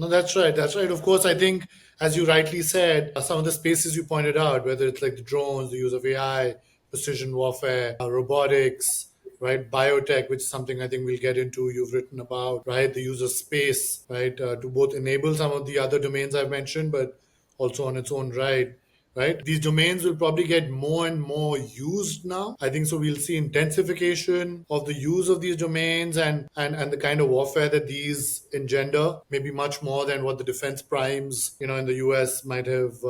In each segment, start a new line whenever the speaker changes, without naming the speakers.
No, that's right. That's right. Of course, I think, as you rightly said, some of the spaces you pointed out, whether it's like the drones, the use of AI, precision warfare, robotics, right, biotech, which is something I think we'll get into, you've written about, right, the use of space, right, to both enable some of the other domains I've mentioned, but also on its own right. Right, these domains will probably get more and more used now. I think so. We'll see intensification of the use of these domains, and the kind of warfare that these engender, maybe much more than what the defense primes, in the US might have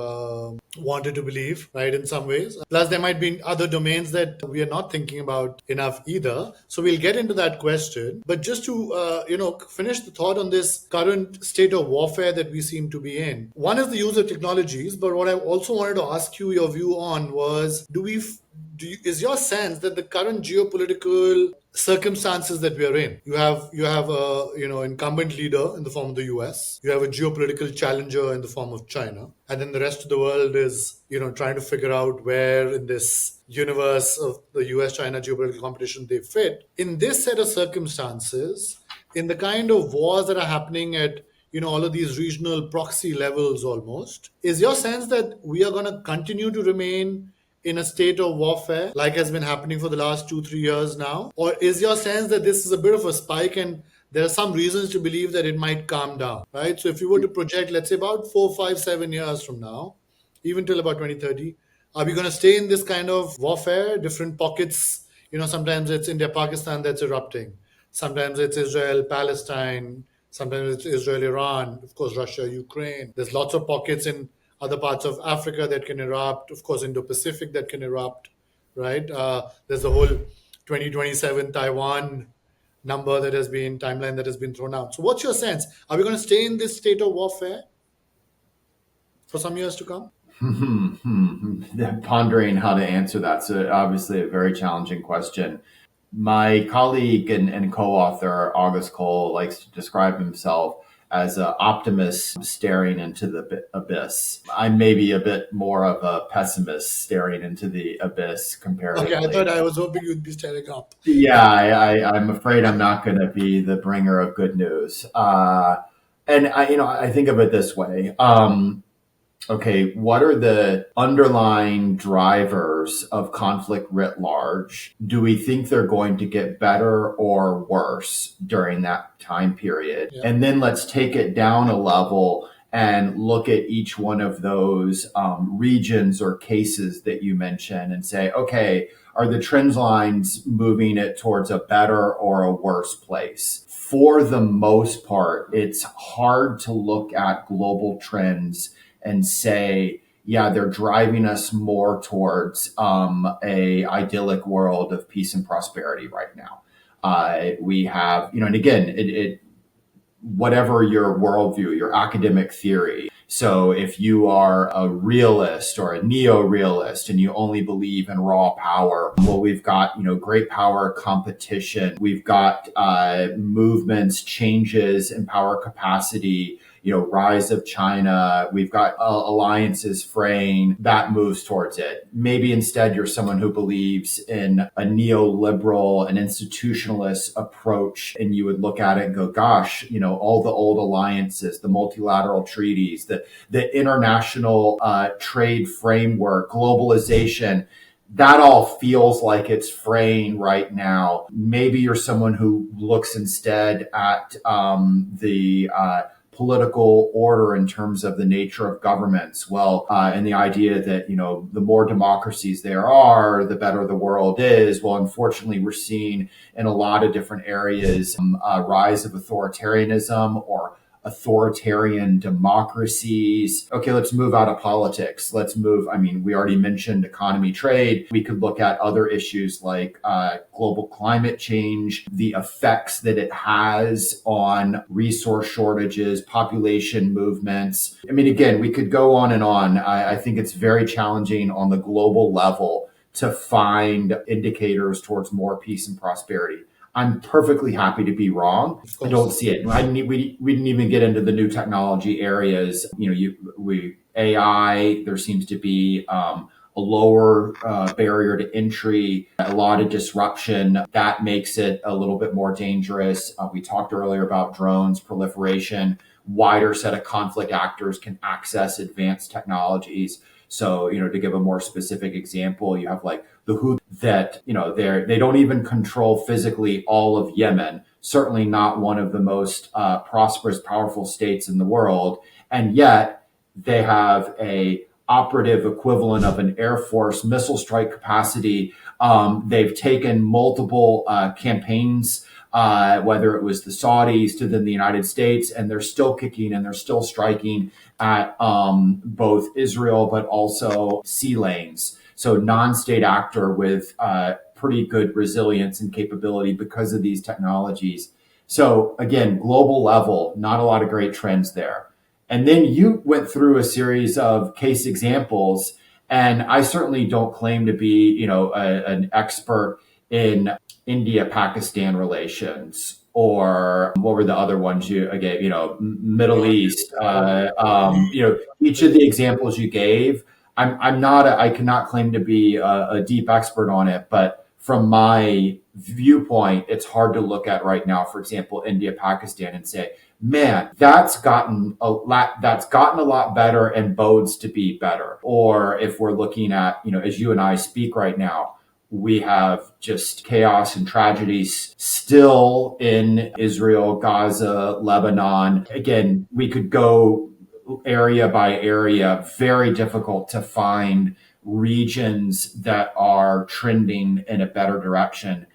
wanted to believe, right, in some ways. Plus, there might be other domains that we are not thinking about enough either. So we'll get into that question. But just to, finish the thought on this current state of warfare that we seem to be in. One is the use of technologies, but what I also wanted to ask you your view on was, is your sense that the current geopolitical circumstances that we are in, you have a incumbent leader in the form of the US, you have a geopolitical challenger in the form of China, and then the rest of the world is trying to figure out where in this universe of the US China geopolitical competition they fit. In this set of circumstances, in the kind of wars that are happening at all of these regional proxy levels almost, is your sense that we are going to continue to remain in a state of warfare like has been happening for the last 2 3 years now, or is your sense that this is a bit of a spike and there are some reasons to believe that it might calm down, right? So if you were to project, let's say, about 4 5 7 years from now, even till about 2030, are we going to stay in this kind of warfare, different pockets? Sometimes it's India Pakistan that's erupting, sometimes it's Israel Palestine, sometimes it's Israel Iran, of course Russia Ukraine. There's lots of pockets in other parts of Africa that can erupt, of course Indo-Pacific that can erupt, right? There's the whole 2027 Taiwan number that has been timeline that has been thrown out. So what's your sense? Are we going to stay in this state of warfare for some years to come?
Pondering how to answer that. So obviously a very challenging question. My colleague and co-author, August Cole, likes to describe himself as an optimist staring into the abyss. I'm maybe a bit more of a pessimist staring into the abyss
Okay,
comparatively.
I was hoping you'd be staring up.
Yeah, I'm afraid I'm not going to be the bringer of good news. And I think of it this way. Okay, what are the underlying drivers of conflict writ large? Do we think they're going to get better or worse during that time period?
Yeah.
And then let's take it down a level and look at each one of those regions or cases that you mentioned and say, okay, are the trend lines moving it towards a better or a worse place? For the most part, it's hard to look at global trends and say, yeah, they're driving us more towards a idyllic world of peace and prosperity right now. We have, and again, whatever your worldview, your academic theory. So if you are a realist or a neo-realist and you only believe in raw power, well, we've got, great power competition. We've got movements, changes in power capacity, rise of China. We've got alliances fraying that moves towards it. Maybe instead you're someone who believes in a neoliberal, an institutionalist approach, and you would look at it and go, gosh, all the old alliances, the multilateral treaties, the international trade framework, globalization, that all feels like it's fraying right now. Maybe you're someone who looks instead at the political order in terms of the nature of governments. Well, and the idea that, the more democracies there are, the better the world is. Well, unfortunately, we're seeing in a lot of different areas a rise of authoritarianism or authoritarian democracies. Okay, let's move out of politics. We already mentioned economy, trade. We could look at other issues like global climate change, the effects that it has on resource shortages, population movements. Again, we could go on and on. I think it's very challenging on the global level to find indicators towards more peace and prosperity. I'm perfectly happy to be wrong. I don't see it. We didn't even get into the new technology areas. AI, there seems to be a lower barrier to entry, a lot of disruption. That makes it a little bit more dangerous. We talked earlier about drones proliferation. wider set of conflict actors can access advanced technologies. So, to give a more specific example, you have like the Houthis that, they don't even control physically all of Yemen, certainly not one of the most prosperous, powerful states in the world. And yet they have a operative equivalent of an Air Force missile strike capacity. They've taken multiple campaigns, whether it was the Saudis to then the United States, and they're still kicking and they're still striking at both Israel, but also sea lanes. So non-state actor with pretty good resilience and capability because of these technologies. So again, global level, not a lot of great trends there. And then you went through a series of case examples, and I certainly don't claim to be, an expert in India-Pakistan relations, or what were the other ones you gave, Middle East. Each of the examples you gave, I'm not, I cannot claim to be a deep expert on it, but from my viewpoint, it's hard to look at right now, for example, India, Pakistan, and say, man, that's gotten a lot better and bodes to be better. Or if we're looking at, as you and I speak right now, we have just chaos and tragedies still in Israel, Gaza, Lebanon. Again, we could go area by area, very difficult to find regions that are trending in a better direction.